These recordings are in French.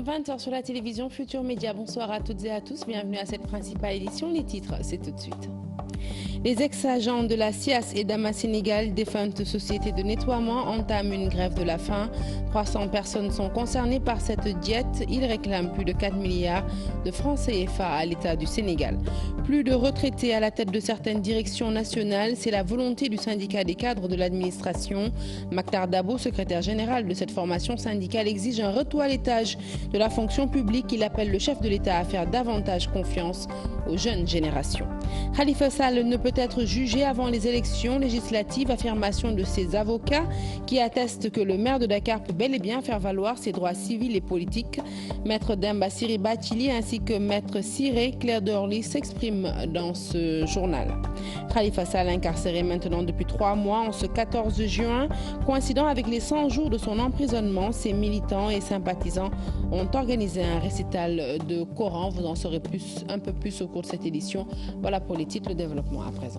20h sur la télévision Futur Média. Bonsoir à toutes et à tous. Bienvenue à cette principale édition. Les titres, c'est tout de suite. Les ex-agents de la SIAS et d'AMA Sénégal, défunte société de nettoiement, entament une grève de la faim. 300 personnes sont concernées par cette diète. Ils réclament plus de 4 milliards de francs CFA à l'État du Sénégal. Plus de retraités à la tête de certaines directions nationales, c'est la volonté du syndicat des cadres de l'administration. Maktar Dabo, secrétaire général de cette formation syndicale, exige un retoilettage de la fonction publique. Il appelle le chef de l'État à faire davantage confiance aux jeunes générations. Khalifa Sall ne peut être jugé avant les élections législatives, affirmation de ses avocats qui attestent que le maire de Dakar peut bel et bien faire valoir ses droits civils et politiques. Maître Demba Ciré Bathily ainsi que Maître Ciré Claire d'Orly s'expriment dans ce journal. Khalifa Sall incarcéré maintenant depuis 3 mois en ce 14 juin, coïncidant avec les 100 jours de son emprisonnement, ses militants et sympathisants ont organisé un récital de Coran. Vous en saurez un peu plus au cours de cette édition. Voilà pour les titres, le développement à présent.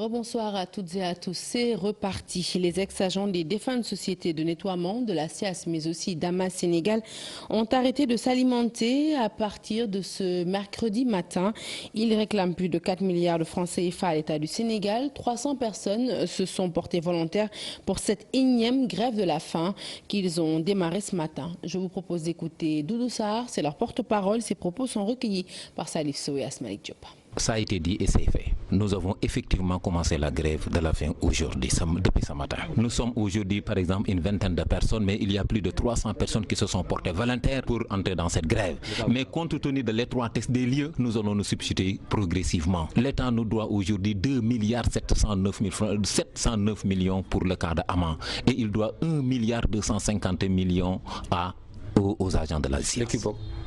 Bonsoir à toutes et à tous. C'est reparti. Les ex-agents des défuntes sociétés de nettoiement de la SIAS mais aussi d'AMA Sénégal ont arrêté de s'alimenter à partir de ce mercredi matin. Ils réclament plus de 4 milliards de francs CFA à l'État du Sénégal. 300 personnes se sont portées volontaires pour cette énième grève de la faim qu'ils ont démarré ce matin. Je vous propose d'écouter Doudou Sarr, c'est leur porte-parole. Ces propos sont recueillis par Salif Sow et Asmalik Diop. Ça a été dit et c'est fait. Nous avons effectivement commencé la grève de la faim aujourd'hui, depuis ce matin. Nous sommes aujourd'hui par exemple une vingtaine de personnes, mais il y a plus de 300 personnes qui se sont portées volontaires pour entrer dans cette grève. Mais compte tenu de l'étroitesse des lieux, nous allons nous substituer progressivement. L'État nous doit aujourd'hui 2 milliards 709 millions pour le cas de Ama et il doit 1 milliard 250 millions aux agents de la SIAS.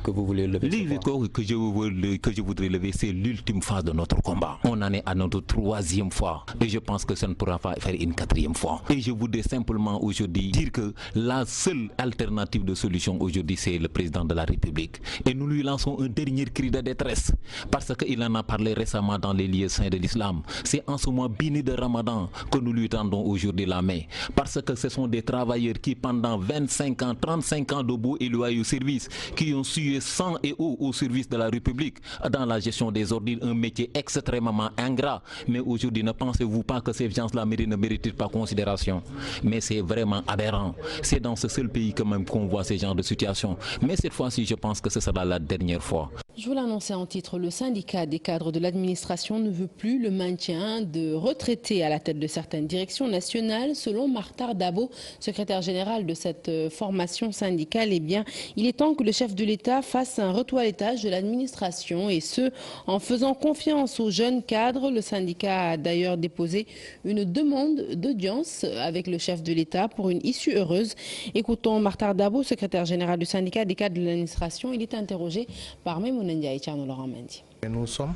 Que vous voulez lever? L'équivoque que je voudrais lever, c'est l'ultime phase de notre combat. On en est à notre 3e fois et je pense que ça ne pourra pas faire une 4e fois. Et je voudrais simplement aujourd'hui dire que la seule alternative de solution aujourd'hui, c'est le président de la République. Et nous lui lançons un dernier cri de détresse parce qu'il en a parlé récemment dans les lieux saints de l'islam. C'est en ce mois béni de Ramadan que nous lui tendons aujourd'hui la main. Parce que ce sont des travailleurs qui pendant 25 ans, 35 ans de beau et loyaux service, qui ont su sang et eau au service de la République dans la gestion des ordures, un métier extrêmement ingrat. Mais aujourd'hui, ne pensez-vous pas que ces gens-là ne méritent pas considération? Mais c'est vraiment aberrant. C'est dans ce seul pays quand même qu'on voit ces genres de situations. Mais cette fois-ci, je pense que ce sera la dernière fois. Je vous l'annonçais en titre, le syndicat des cadres de l'administration ne veut plus le maintien de retraités à la tête de certaines directions nationales. Selon Maktar Dabo, secrétaire général de cette formation syndicale, eh bien, il est temps que le chef de l'État fasse un retoilettage de l'administration et ce, en faisant confiance aux jeunes cadres. Le syndicat a d'ailleurs déposé une demande d'audience avec le chef de l'État pour une issue heureuse. Écoutons Maktar Dabo, secrétaire général du syndicat des cadres de l'administration. Il est interrogé par Memouna Ndiaye et Laurent Mendy. Nous sommes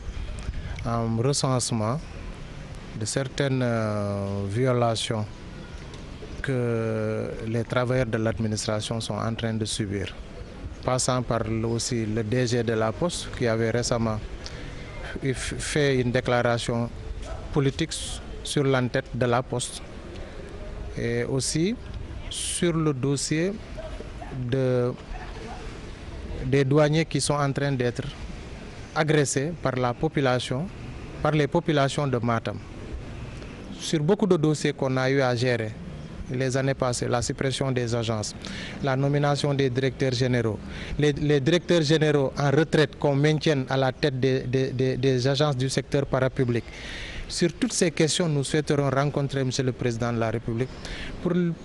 en recensement de certaines violations que les travailleurs de l'administration sont en train de subir. Passant par aussi le DG de la Poste qui avait récemment fait une déclaration politique sur l'entête de la Poste et aussi sur le dossier des douaniers qui sont en train d'être agressés par la population, par les populations de Matam. Sur beaucoup de dossiers qu'on a eu à gérer les années passées, la suppression des agences, la nomination des directeurs généraux, les directeurs généraux en retraite qu'on maintienne à la tête des agences du secteur parapublic. Sur toutes ces questions, nous souhaiterons rencontrer M. le Président de la République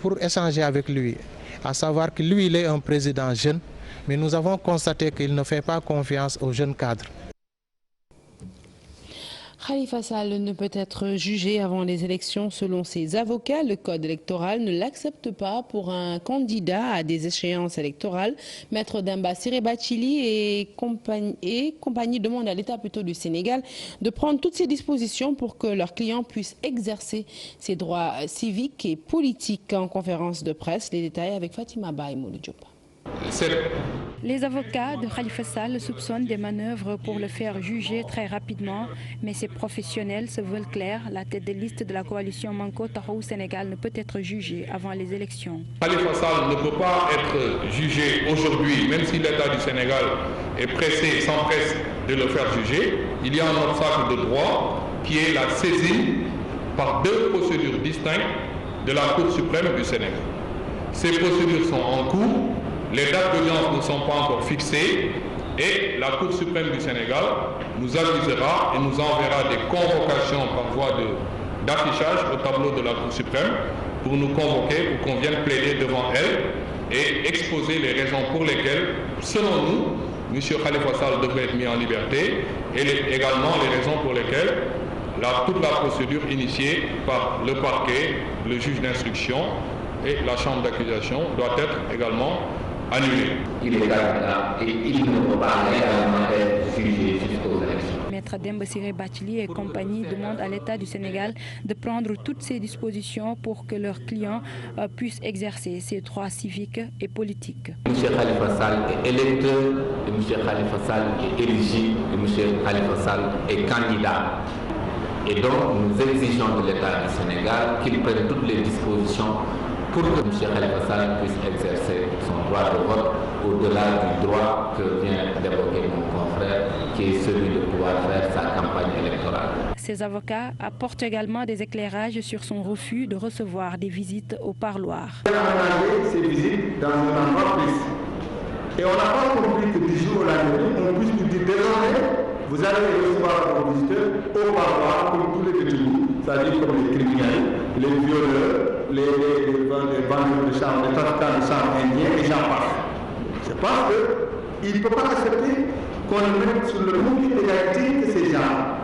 pour échanger avec lui, à savoir que lui, il est un président jeune, mais nous avons constaté qu'il ne fait pas confiance aux jeunes cadres. Khalifa Sall ne peut être jugé avant les élections selon ses avocats. Le code électoral ne l'accepte pas pour un candidat à des échéances électorales. Maître Demba Ciré Bathily et compagnie demandent à l'État plutôt du Sénégal de prendre toutes ces dispositions pour que leurs clients puissent exercer ses droits civiques et politiques. En conférence de presse, les détails avec Fatima Ba et Moulou Diop. Les avocats de Khalifa Sall soupçonnent des manœuvres pour le faire juger très rapidement, mais ces professionnels se veulent clairs. La tête de liste de la coalition Manko Taxawu Sénégal ne peut être jugée avant les élections. Khalifa Sall ne peut pas être jugé aujourd'hui, même si l'État du Sénégal est pressé, s'empresse de le faire juger. Il y a un obstacle de droit qui est la saisine par deux procédures distinctes de la Cour suprême du Sénégal. Ces procédures sont en cours. Les dates d'audience ne sont pas encore fixées et la Cour suprême du Sénégal nous avisera et nous enverra des convocations par voie d'affichage au tableau de la Cour suprême pour nous convoquer, pour qu'on vienne plaider devant elle et exposer les raisons pour lesquelles, selon nous, M. Khalifa Sall devrait être mis en liberté et également les raisons pour lesquelles toute la procédure initiée par le parquet, le juge d'instruction et la chambre d'accusation doit être également annulé. Il est candidat et il ne peut pas légalement être jugé jusqu'aux élections. Maître Demba Ciré Bathily et compagnie demandent à l'État du Sénégal de prendre toutes ces dispositions pour que leurs clients puissent exercer ces droits civiques et politiques. M. Khalifa Sall est électeur, et M. Khalifa Sall est éligible, et M. Khalifa Sall est candidat. Et donc nous exigeons de l'État du Sénégal qu'il prenne toutes les dispositions pour que M. Khalifa Sall puisse exercer son droit de vote au-delà du droit que vient d'évoquer mon confrère, qui est celui de pouvoir faire sa campagne électorale. Ces avocats apportent également des éclairages sur son refus de recevoir des visites au parloir. On a aménagé ces visites dans un endroit précis. Et on n'a pas compris que du jour au lendemain, on puisse nous dire désormais, vous allez recevoir vos visiteurs au parloir comme tous les détenus, c'est-à-dire comme les criminels, les violeurs, les vendeurs de chambre, les trafiquants de chambre indiens et j'en passe. Je pense qu'il ne peut pas accepter qu'on le mette sur le même pied d'égalité que ces gens.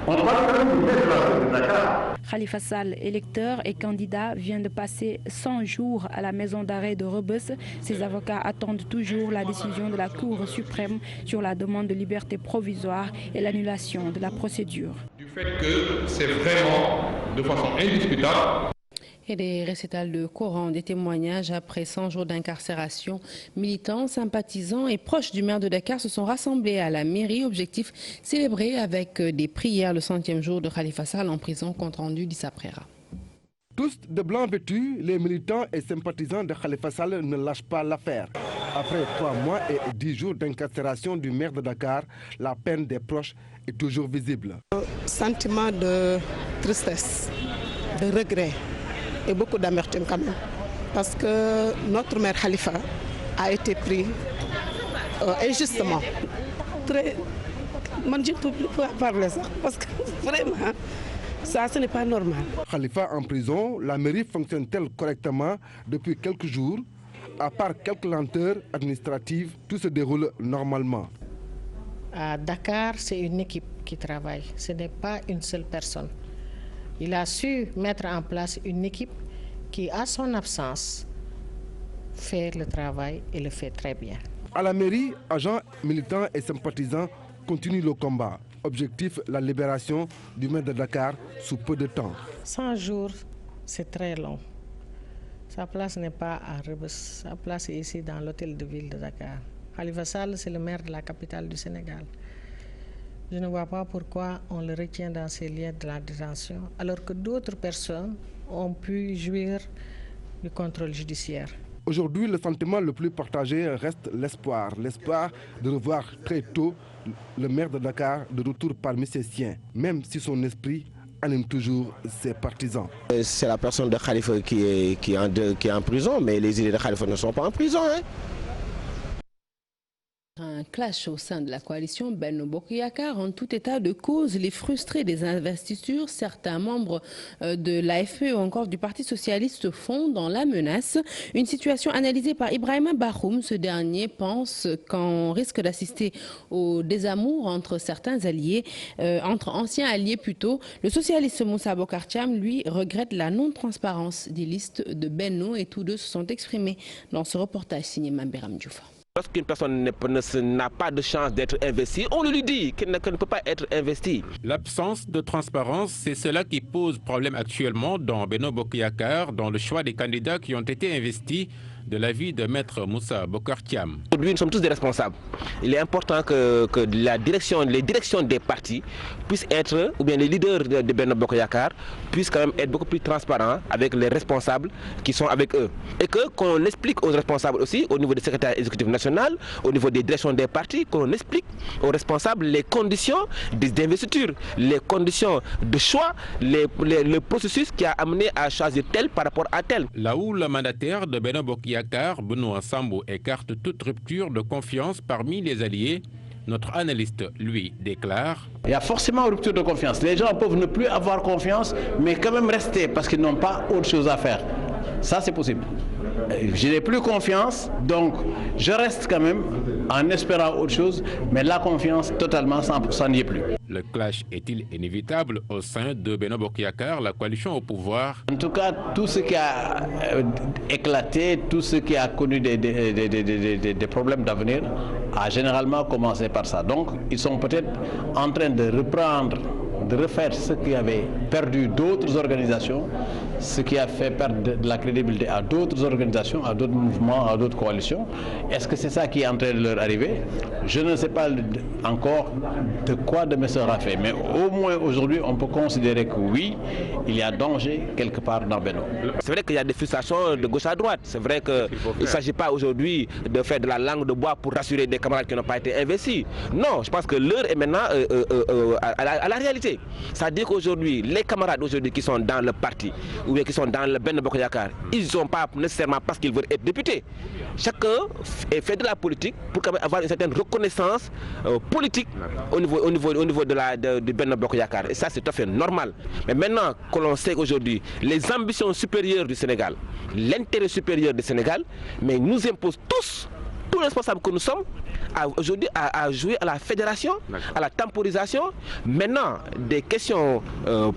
On parle quand même du maire de la ville de Dakar. Khalifa Sall, électeur et candidat, vient de passer 100 jours à la maison d'arrêt de Rebeuss. Ses avocats attendent toujours la décision de la Cour suprême sur la demande de liberté provisoire et l'annulation de la procédure. Du fait que c'est vraiment de façon indiscutable. Et des récitals de Coran, des témoignages après 100 jours d'incarcération. Militants, sympathisants et proches du maire de Dakar se sont rassemblés à la mairie. Objectif, célébrer avec des prières le 100e jour de Khalifa Sall en prison, compte rendu d'Issa Prera. Tous de blanc vêtus, les militants et sympathisants de Khalifa Sall ne lâchent pas l'affaire. Après 3 mois et 10 jours d'incarcération du maire de Dakar, la peine des proches est toujours visible. Sentiment de tristesse, de regret et beaucoup d'amertume quand même. Parce que notre maire Khalifa a été pris injustement. Moi, je ne peux plus parler ça parce que vraiment, ça, ce n'est pas normal. Khalifa en prison, la mairie fonctionne-t-elle correctement depuis quelques jours? À part quelques lenteurs administratives, tout se déroule normalement. À Dakar, c'est une équipe qui travaille. Ce n'est pas une seule personne. Il a su mettre en place une équipe qui, à son absence, fait le travail et le fait très bien. À la mairie, agents, militants et sympathisants continuent le combat. Objectif, la libération du maire de Dakar sous peu de temps. 100 jours, c'est très long. Sa place n'est pas à Rebeuss, sa place est ici dans l'hôtel de ville de Dakar. Khalifa Sall, c'est le maire de la capitale du Sénégal. Je ne vois pas pourquoi on le retient dans ces liens de la détention, alors que d'autres personnes ont pu jouir du contrôle judiciaire. Aujourd'hui, le sentiment le plus partagé reste l'espoir. L'espoir de revoir très tôt le maire de Dakar de retour parmi ses siens, même si son esprit anime toujours ses partisans. C'est la personne de Khalifa qui est en prison, mais les idées de Khalifa ne sont pas en prison. Un clash au sein de la coalition Benno Bokk Yakaar. En tout état de cause, les frustrés des investitures, certains membres de l'AFP ou encore du Parti socialiste font dans la menace. Une situation analysée par Ibrahima Bakhoum. Ce dernier pense qu'on risque d'assister au désamour entre certains alliés, entre anciens alliés plutôt. Le socialiste Moussa Bokar Thiam, lui, regrette la non-transparence des listes de Benno et tous deux se sont exprimés dans ce reportage signé Mambiram Diouf. Lorsqu'une personne n'a pas de chance d'être investie, on lui dit qu'elle ne peut pas être investie. L'absence de transparence, c'est cela qui pose problème actuellement dans Benno Bokk Yakaar, dans le choix des candidats qui ont été investis de l'avis de Maître Moussa Bokar Thiam. Aujourd'hui, nous sommes tous des responsables. Il est important que les directions des partis puissent être, ou bien les leaders de Benno Bokk Yakaar puissent quand même être beaucoup plus transparents avec les responsables qui sont avec eux. Et qu'on explique aux responsables aussi, au niveau du secrétaire exécutif national, au niveau des directions des partis, qu'on explique aux responsables les conditions d'investiture, les conditions de choix, le processus qui a amené à choisir tel par rapport à tel. Là où le mandataire de Benno Bokk Yakaar, Benoît Sambou, écarte toute rupture de confiance parmi les alliés, notre analyste, lui, déclare: il y a forcément rupture de confiance. Les gens peuvent ne plus avoir confiance, mais quand même rester parce qu'ils n'ont pas autre chose à faire. Ça, c'est possible. Je n'ai plus confiance, donc je reste quand même en espérant autre chose, mais la confiance, totalement, 100% n'y est plus. Le clash est-il inévitable au sein de Benno Bokk Yakaar, la coalition au pouvoir? En tout cas, tout ce qui a éclaté, tout ce qui a connu des problèmes d'avenir, a généralement commencé par ça. Donc, ils sont peut-être en train de reprendre, de refaire ce qui avait perdu d'autres organisations, ce qui a fait perdre de la crédibilité à d'autres organisations, à d'autres mouvements, à d'autres coalitions. Est-ce que c'est ça qui est en train de leur arriver? Je ne sais pas encore de quoi demain sera fait, mais au moins aujourd'hui, on peut considérer que oui, il y a danger quelque part dans Benno. C'est vrai qu'il y a des frustrations de gauche à droite. C'est vrai qu'il ne s'agit pas aujourd'hui de faire de la langue de bois pour rassurer des camarades qui n'ont pas été investis. Non, je pense que l'heure est maintenant à la réalité. C'est-à-dire qu'aujourd'hui, les camarades aujourd'hui qui sont dans le parti ou bien qui sont dans le Benno Bokk Yakaar, ils ne sont pas nécessairement parce qu'ils veulent être députés. Chacun fait de la politique pour quand même avoir une certaine reconnaissance politique au niveau de Benno Bokk Yakaar. Et ça, c'est tout à fait normal. Mais maintenant que l'on sait qu'aujourd'hui, les ambitions supérieures du Sénégal, l'intérêt supérieur du Sénégal, mais nous impose tous les responsables que nous sommes, aujourd'hui à jouer à la fédération, à la temporisation. Maintenant, des questions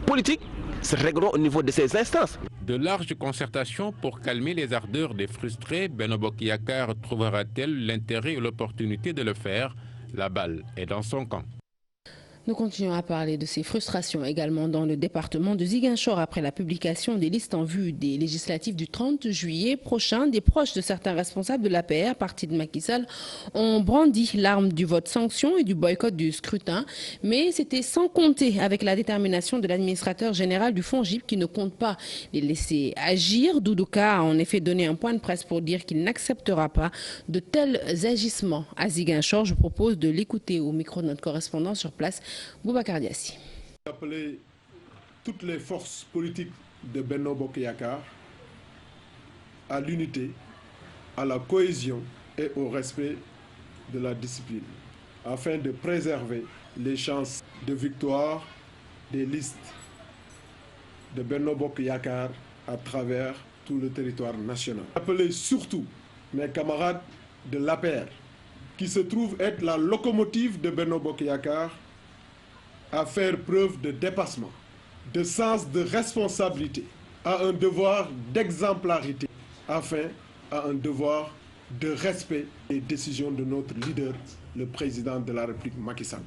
politiques se régleront au niveau de ces instances. De larges concertations pour calmer les ardeurs des frustrés, Benno Bokk Yakaar trouvera-t-elle l'intérêt et l'opportunité de le faire? La balle est dans son camp. Nous continuons à parler de ces frustrations également dans le département de Ziguinchor après la publication des listes en vue des législatives du 30 juillet prochain. Des proches de certains responsables de l'APR, parti de Macky Sall, ont brandi l'arme du vote sanction et du boycott du scrutin. Mais c'était sans compter avec la détermination de l'administrateur général du FONGIP qui ne compte pas les laisser agir. Doudouka a en effet donné un point de presse pour dire qu'il n'acceptera pas de tels agissements à Ziguinchor. Je propose de l'écouter au micro de notre correspondant sur place, Boubacar Diassi. Appeler toutes les forces politiques de Benno Bokk Yakaar à l'unité, à la cohésion et au respect de la discipline, afin de préserver les chances de victoire des listes de Benno Bokk Yakaar à travers tout le territoire national. Appeler surtout mes camarades de l'APR, qui se trouvent être la locomotive de Benno Bokk Yakaar, à faire preuve de dépassement, de sens de responsabilité, à un devoir d'exemplarité, enfin à un devoir de respect des décisions de notre leader, le président de la République Macky Sall.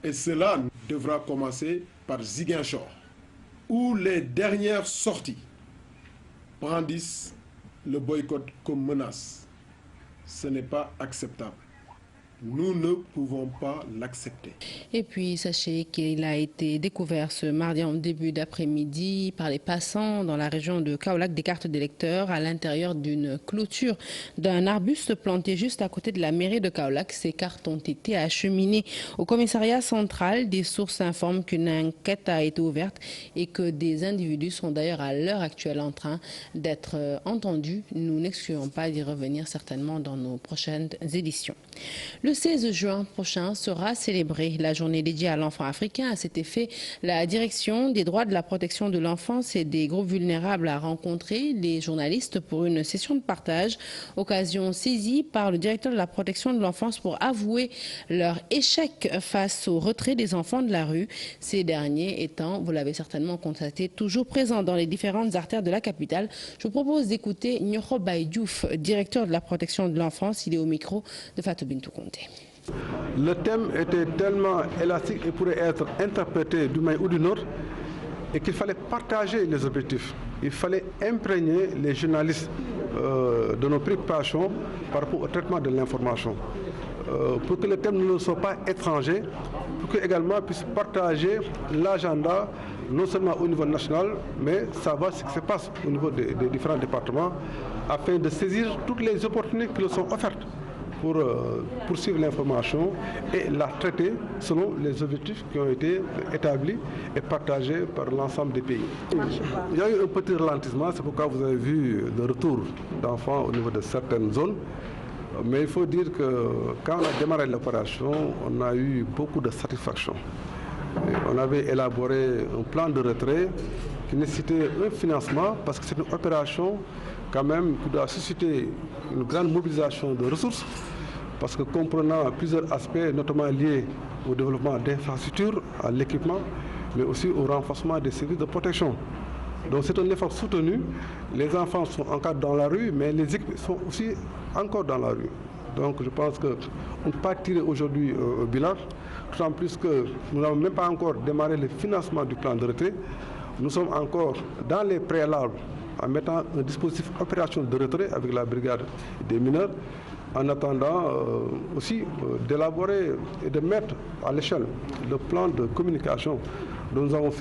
Et cela devra commencer par Ziguinchor, où les dernières sorties brandissent le boycott comme menace. Ce n'est pas acceptable. Nous ne pouvons pas l'accepter. Et puis, sachez qu'il a été découvert ce mardi en début d'après-midi par les passants dans la région de Kaolack des cartes d'électeurs à l'intérieur d'une clôture d'un arbuste planté juste à côté de la mairie de Kaolack. Ces cartes ont été acheminées au commissariat central. Des sources informent qu'une enquête a été ouverte et que des individus sont d'ailleurs à l'heure actuelle en train d'être entendus. Nous n'excluons pas d'y revenir certainement dans nos prochaines éditions. Le 16 juin prochain sera célébrée la journée dédiée à l'enfant africain. À cet effet, la direction des droits de la protection de l'enfance et des groupes vulnérables a rencontré les journalistes pour une session de partage, occasion saisie par le directeur de la protection de l'enfance pour avouer leur échec face au retrait des enfants de la rue. Ces derniers étant, vous l'avez certainement constaté, toujours présents dans les différentes artères de la capitale. Je vous propose d'écouter Nyoro Baye Diouf, directeur de la protection de l'enfance. Il est au micro de Fatou Bintou Konté. Le thème était tellement élastique et pourrait être interprété d'une manière ou d'une autre et qu'il fallait partager les objectifs. Il fallait imprégner les journalistes de nos préoccupations par rapport au traitement de l'information. Pour que les thèmes ne soient pas étrangers, pour qu'ils également puissent partager l'agenda, non seulement au niveau national, mais savoir ce qui se passe au niveau des différents départements, afin de saisir toutes les opportunités qui leur sont offertes pour poursuivre l'information et la traiter selon les objectifs qui ont été établis et partagés par l'ensemble des pays. Il y a eu un petit ralentissement, c'est pourquoi vous avez vu le retour d'enfants au niveau de certaines zones. Mais il faut dire que quand on a démarré l'opération, on a eu beaucoup de satisfaction. Et on avait élaboré un plan de retrait qui nécessitait un financement parce que c'est une opération quand même qui doit susciter une grande mobilisation de ressources parce que comprenant plusieurs aspects, notamment liés au développement d'infrastructures, à l'équipement, mais aussi au renforcement des services de protection. Donc c'est un effort soutenu. Les enfants sont encore dans la rue, mais les équipes sont aussi encore dans la rue. Donc je pense qu'on ne peut pas tirer aujourd'hui au bilan, d'autant plus que nous n'avons même pas encore démarré le financement du plan de retrait. Nous sommes encore dans les préalables en mettant un dispositif opération de retrait avec la brigade des mineurs, en attendant aussi d'élaborer et de mettre à l'échelle le plan de communication dont nous avons fait.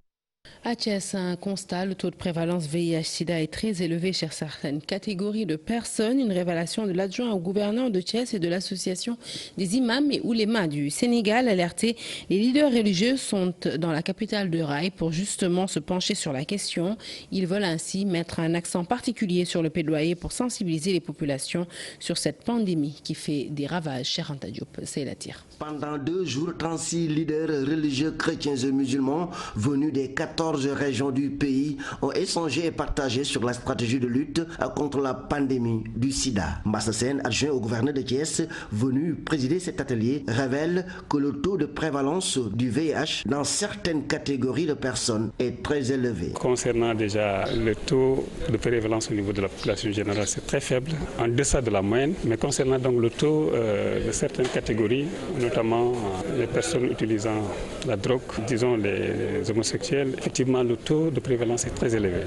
À Thiès, un constat, le taux de prévalence VIH-Sida est très élevé chez certaines catégories de personnes. Une révélation de l'adjoint au gouverneur de Thiès et de l'association des imams et oulémas du Sénégal. Alertés, les leaders religieux sont dans la capitale de Rail pour justement se pencher sur la question. Ils veulent ainsi mettre un accent particulier sur le plaidoyer pour sensibiliser les populations sur cette pandémie qui fait des ravages. Cher Anta Diop, c'est la tire. Pendant 2 jours, 36 leaders religieux chrétiens et musulmans venus des 14 régions du pays ont échangé et partagé sur la stratégie de lutte contre la pandémie du sida. Massasen, adjoint au gouverneur de Thiès, venu présider cet atelier, révèle que le taux de prévalence du VIH dans certaines catégories de personnes est très élevé. Concernant déjà le taux de prévalence au niveau de la population générale, c'est très faible, en deçà de la moyenne, mais concernant donc le taux de certaines catégories, notamment les personnes utilisant la drogue, disons les homosexuels, effectivement le taux de prévalence est très élevé.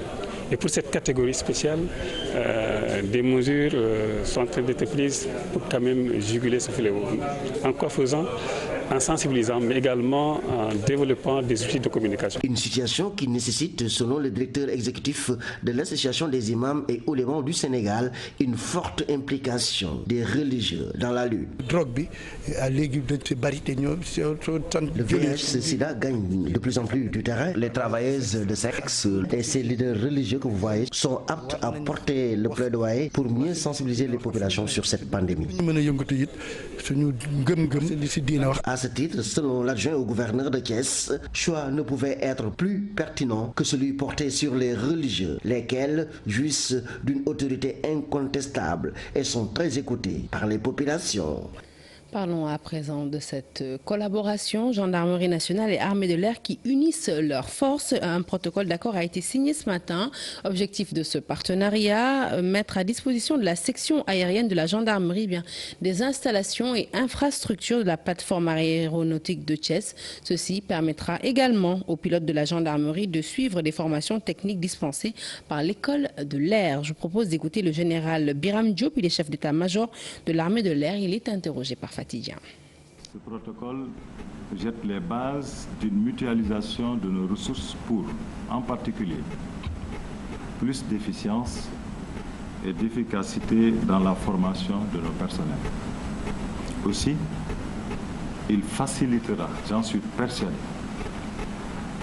Et pour cette catégorie spéciale, des mesures sont en train d'être prises pour quand même juguler ce fléau. En quoi faisant? En sensibilisant, mais également en développant des outils de communication. Une situation qui nécessite, selon le directeur exécutif de l'association des imams et oulémas du Sénégal, une forte implication des religieux dans la lutte. Le VIH-Sida gagne de plus en plus du terrain. Les travailleuses de sexe et ces leaders religieux que vous voyez sont aptes à porter le plaidoyer pour mieux sensibiliser les populations sur cette pandémie. À ce titre, selon l'adjoint au gouverneur de Thiès, choix ne pouvait être plus pertinent que celui porté sur les religieux, lesquels jouissent d'une autorité incontestable et sont très écoutés par les populations. Parlons à présent de cette collaboration. Gendarmerie nationale et armée de l'air qui unissent leurs forces. Un protocole d'accord a été signé ce matin. Objectif de ce partenariat, mettre à disposition de la section aérienne de la gendarmerie des installations et infrastructures de la plateforme aéronautique de Thiès. Ceci permettra également aux pilotes de la gendarmerie de suivre des formations techniques dispensées par l'école de l'air. Je propose d'écouter le général Biram Diop, il est chef d'état-major de l'armée de l'air. Il est interrogé par Fatih. Ce protocole jette les bases d'une mutualisation de nos ressources pour, en particulier, plus d'efficience et d'efficacité dans la formation de nos personnels. Aussi, il facilitera, j'en suis persuadé,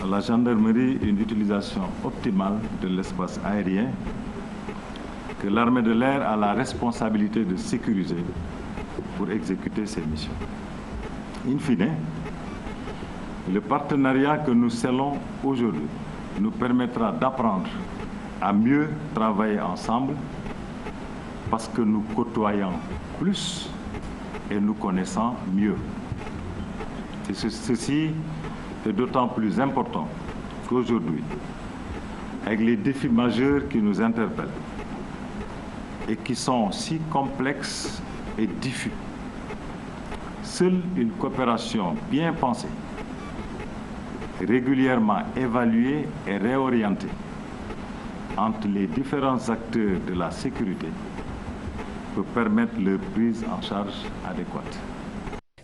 à la gendarmerie une utilisation optimale de l'espace aérien que l'armée de l'air a la responsabilité de sécuriser pour exécuter ces missions. In fine, le partenariat que nous scellons aujourd'hui nous permettra d'apprendre à mieux travailler ensemble parce que nous côtoyons plus et nous connaissons mieux. Et ceci est d'autant plus important qu'aujourd'hui, avec les défis majeurs qui nous interpellent et qui sont si complexes et diffus, seule une coopération bien pensée, régulièrement évaluée et réorientée entre les différents acteurs de la sécurité peut permettre leur prise en charge adéquate.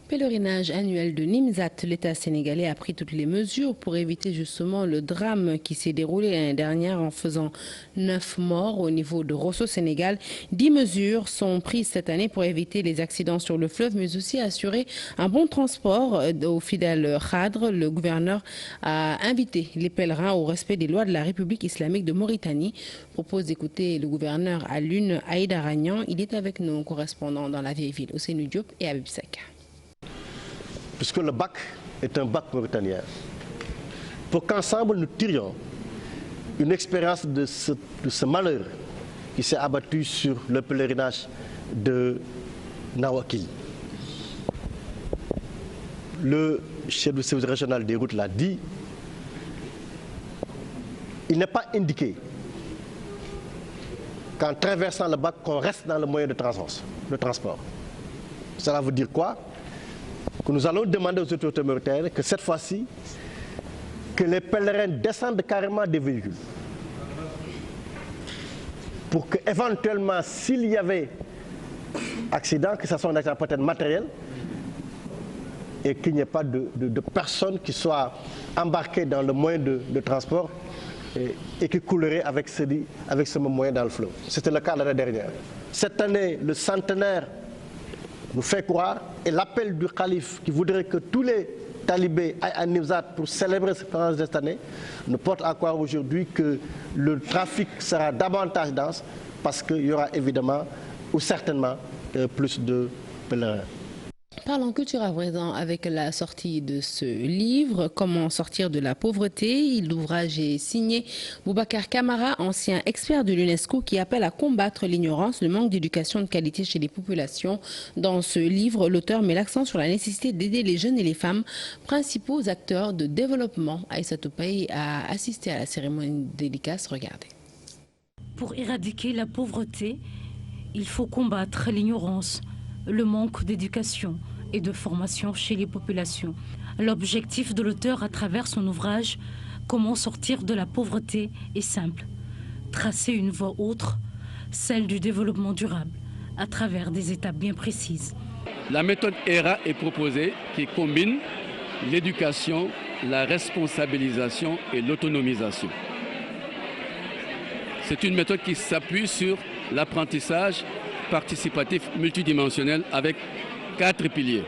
Pèlerinage annuel de Nimzat, l'État sénégalais a pris toutes les mesures pour éviter justement le drame qui s'est déroulé l'année dernière en faisant 9 morts au niveau de Rosso, Sénégal. 10 mesures sont prises cette année pour éviter les accidents sur le fleuve, mais aussi assurer un bon transport aux fidèles khadres. Le gouverneur a invité les pèlerins au respect des lois de la République islamique de Mauritanie. Je propose d'écouter le gouverneur à l'une, Aïda Ragnan. Il est avec nos correspondants dans la vieille ville, Ousseynou Diop et Habib Saka. Puisque le bac est un bac mauritanien, pour qu'ensemble nous tirions une expérience de ce malheur qui s'est abattu sur le pèlerinage de Nawakil. Le chef du service régional des routes l'a dit, il n'est pas indiqué qu'en traversant le bac, qu'on reste dans le moyen de transport. Cela veut dire quoi? Que nous allons demander aux autorités mauritaniennes que cette fois-ci, que les pèlerins descendent carrément des véhicules. Pour que éventuellement, s'il y avait accident, que ce soit un accident peut-être matériel, et qu'il n'y ait pas de personnes qui soient embarquées dans le moyen de transport et qui couleraient avec ce moyen dans le fleuve. C'était le cas l'année dernière. Cette année, le centenaire nous fait croire, et l'appel du calife qui voudrait que tous les talibés aillent à Nimzat pour célébrer cette année, nous porte à croire aujourd'hui que le trafic sera davantage dense parce qu'il y aura évidemment ou certainement plus de pèlerins. Parlons culture à présent avec la sortie de ce livre, Comment sortir de la pauvreté. L'ouvrage est signé Boubacar Camara, ancien expert de l'UNESCO, qui appelle à combattre l'ignorance, le manque d'éducation de qualité chez les populations. Dans ce livre, l'auteur met l'accent sur la nécessité d'aider les jeunes et les femmes, principaux acteurs de développement. Aïssatou Paye a assisté à la cérémonie dédicace. Regardez. Pour éradiquer la pauvreté, il faut combattre l'ignorance, le manque d'éducation et de formation chez les populations. L'objectif de l'auteur à travers son ouvrage « Comment sortir de la pauvreté » est simple. Tracer une voie autre, celle du développement durable, à travers des étapes bien précises. La méthode ERA est proposée qui combine l'éducation, la responsabilisation et l'autonomisation. C'est une méthode qui s'appuie sur l'apprentissage participatif multidimensionnel avec 4 piliers.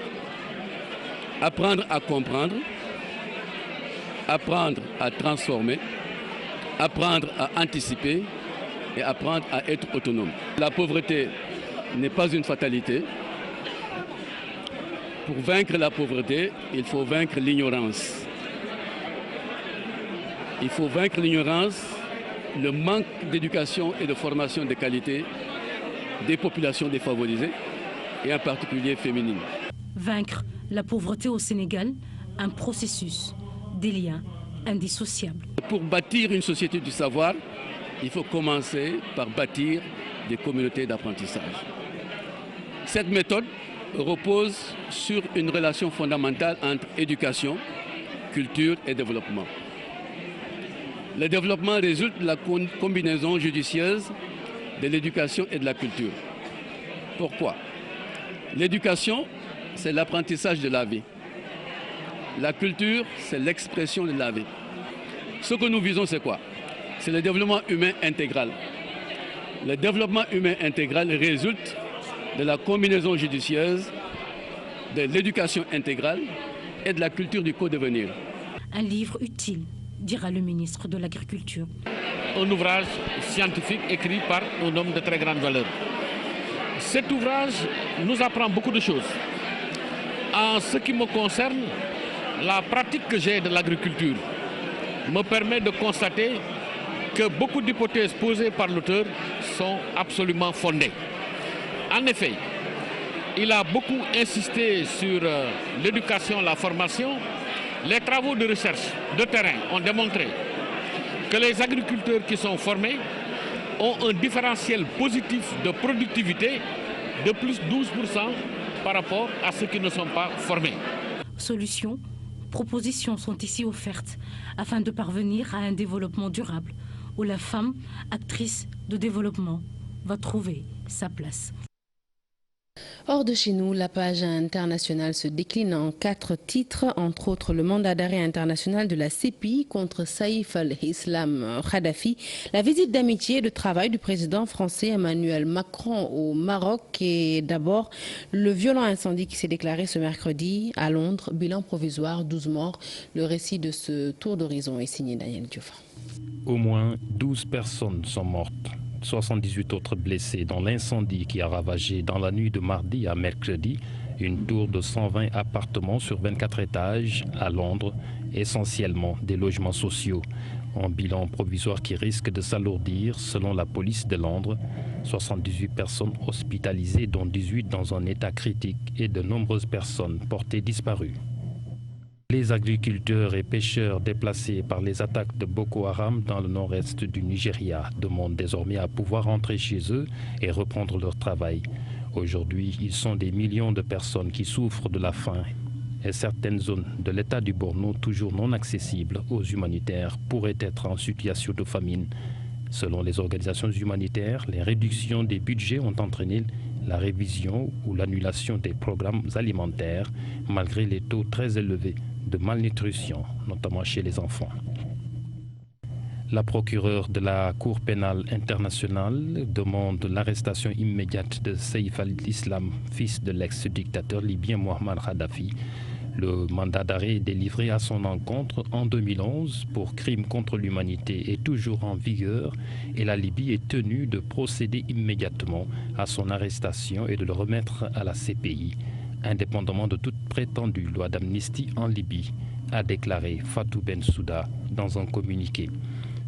Apprendre à comprendre, apprendre à transformer, apprendre à anticiper et apprendre à être autonome. La pauvreté n'est pas une fatalité. Pour vaincre la pauvreté, il faut vaincre l'ignorance. Il faut vaincre l'ignorance, le manque d'éducation et de formation de qualité des populations défavorisées et en particulier féminines. Vaincre la pauvreté au Sénégal, un processus, des liens indissociables. Pour bâtir une société du savoir, il faut commencer par bâtir des communautés d'apprentissage. Cette méthode repose sur une relation fondamentale entre éducation, culture et développement. Le développement résulte de la combinaison judicieuse de l'éducation et de la culture. Pourquoi? L'éducation, c'est l'apprentissage de la vie. La culture, c'est l'expression de la vie. Ce que nous visons, c'est quoi? C'est le développement humain intégral. Le développement humain intégral résulte de la combinaison judicieuse de l'éducation intégrale et de la culture du co-devenir. Un livre utile, dira le ministre de l'Agriculture. Un ouvrage scientifique écrit par un homme de très grande valeur. Cet ouvrage nous apprend beaucoup de choses. En ce qui me concerne, la pratique que j'ai de l'agriculture me permet de constater que beaucoup d'hypothèses posées par l'auteur sont absolument fondées. En effet, il a beaucoup insisté sur l'éducation, la formation. Les travaux de recherche de terrain ont démontré que les agriculteurs qui sont formés ont un différentiel positif de productivité de plus 12% par rapport à ceux qui ne sont pas formés. Solutions, propositions sont ici offertes afin de parvenir à un développement durable où la femme, actrice de développement, va trouver sa place. Hors de chez nous, la page internationale se décline en 4 titres, entre autres le mandat d'arrêt international de la CPI contre Saïf al-Islam Kadhafi, la visite d'amitié et de travail du président français Emmanuel Macron au Maroc et d'abord le violent incendie qui s'est déclaré ce mercredi à Londres, bilan provisoire, 12 morts. Le récit de ce tour d'horizon est signé Daniel Diouf. Au moins 12 personnes sont mortes. 78 autres blessés dans l'incendie qui a ravagé dans la nuit de mardi à mercredi une tour de 120 appartements sur 24 étages à Londres, essentiellement des logements sociaux. Un bilan provisoire qui risque de s'alourdir selon la police de Londres. 78 personnes hospitalisées dont 18 dans un état critique et de nombreuses personnes portées disparues. Les agriculteurs et pêcheurs déplacés par les attaques de Boko Haram dans le nord-est du Nigeria demandent désormais à pouvoir rentrer chez eux et reprendre leur travail. Aujourd'hui, ils sont des millions de personnes qui souffrent de la faim et certaines zones de l'état du Borno, toujours non accessibles aux humanitaires, pourraient être en situation de famine. Selon les organisations humanitaires, les réductions des budgets ont entraîné la révision ou l'annulation des programmes alimentaires, malgré les taux très élevés de malnutrition, notamment chez les enfants. La procureure de la Cour pénale internationale demande l'arrestation immédiate de Saïf al-Islam, fils de l'ex-dictateur libyen Mohamed Kadhafi. Le mandat d'arrêt délivré à son encontre en 2011 pour crime contre l'humanité est toujours en vigueur et la Libye est tenue de procéder immédiatement à son arrestation et de le remettre à la CPI, indépendamment de toute prétendue loi d'amnistie en Libye, a déclaré Fatou Bensouda dans un communiqué.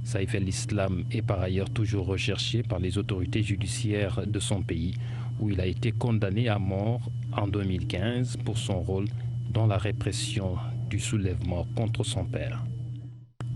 Saïf al-Islam est par ailleurs toujours recherché par les autorités judiciaires de son pays, où il a été condamné à mort en 2015 pour son rôle dans la répression du soulèvement contre son père.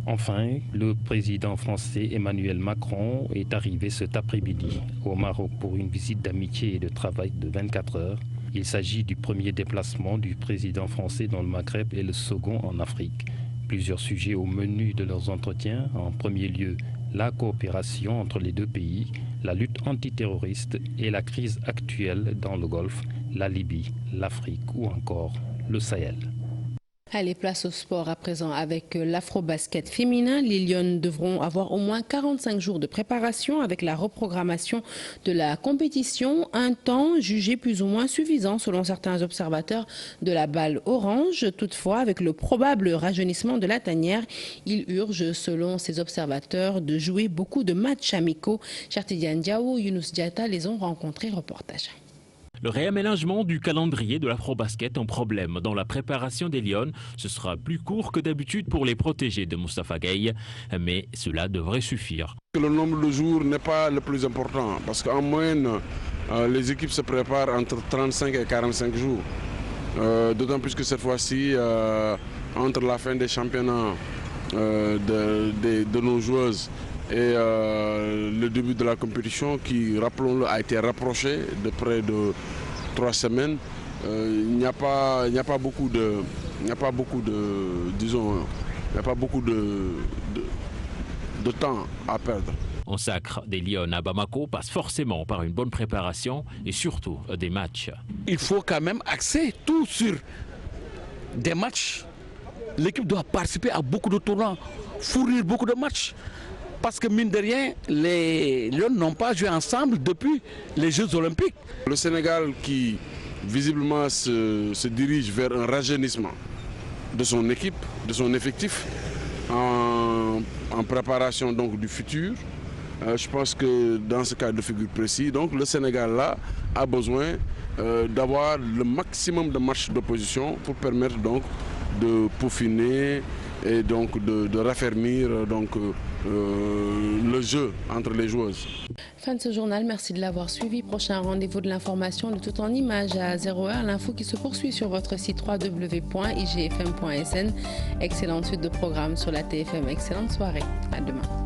Enfin, le président français Emmanuel Macron est arrivé cet après-midi au Maroc pour une visite d'amitié et de travail de 24 heures. Il s'agit du premier déplacement du président français dans le Maghreb et le second en Afrique. Plusieurs sujets au menu de leurs entretiens. En premier lieu, la coopération entre les deux pays, la lutte antiterroriste et la crise actuelle dans le Golfe, la Libye, l'Afrique ou encore le Sahel. Allez, place au sport à présent avec l'afro-basket féminin. Les Lionnes devront avoir au moins 45 jours de préparation avec la reprogrammation de la compétition. Un temps jugé plus ou moins suffisant selon certains observateurs de la balle orange. Toutefois, avec le probable rajeunissement de la tanière, il urge, selon ces observateurs, de jouer beaucoup de matchs amicaux. Chartidiane Diawo, Younous Diatta les ont rencontrés. Reportage. Le réaménagement du calendrier de l'afro-basket en problème dans la préparation des Lionnes. Ce sera plus court que d'habitude pour les protégés de Moustapha Gueye, mais cela devrait suffire. Le nombre de jours n'est pas le plus important parce qu'en moyenne, les équipes se préparent entre 35 et 45 jours. D'autant plus que cette fois-ci, entre la fin des championnats de nos joueuses et le début de la compétition qui, rappelons-le, a été rapproché de près de 3 semaines, il n'y a pas beaucoup de temps à perdre. Un sacre des Lionnes à Bamako passe forcément par une bonne préparation et surtout des matchs. Il faut quand même axer tout sur des matchs. L'équipe doit participer à beaucoup de tournois, fournir beaucoup de matchs. Parce que mine de rien, les Lions n'ont pas joué ensemble depuis les Jeux Olympiques. Le Sénégal qui visiblement se dirige vers un rajeunissement de son équipe, de son effectif, en préparation donc du futur. Je pense que dans ce cas de figure précis, donc le Sénégal là a besoin d'avoir le maximum de matchs d'opposition pour permettre donc de peaufiner et donc de raffermir donc le jeu entre les joueuses. Fin de ce journal, merci de l'avoir suivi. Prochain rendez-vous de l'information, le tout en images à 0h. L'info qui se poursuit sur votre site www.igfm.sn. Excellente suite de programmes sur la TFM. Excellente soirée. À demain.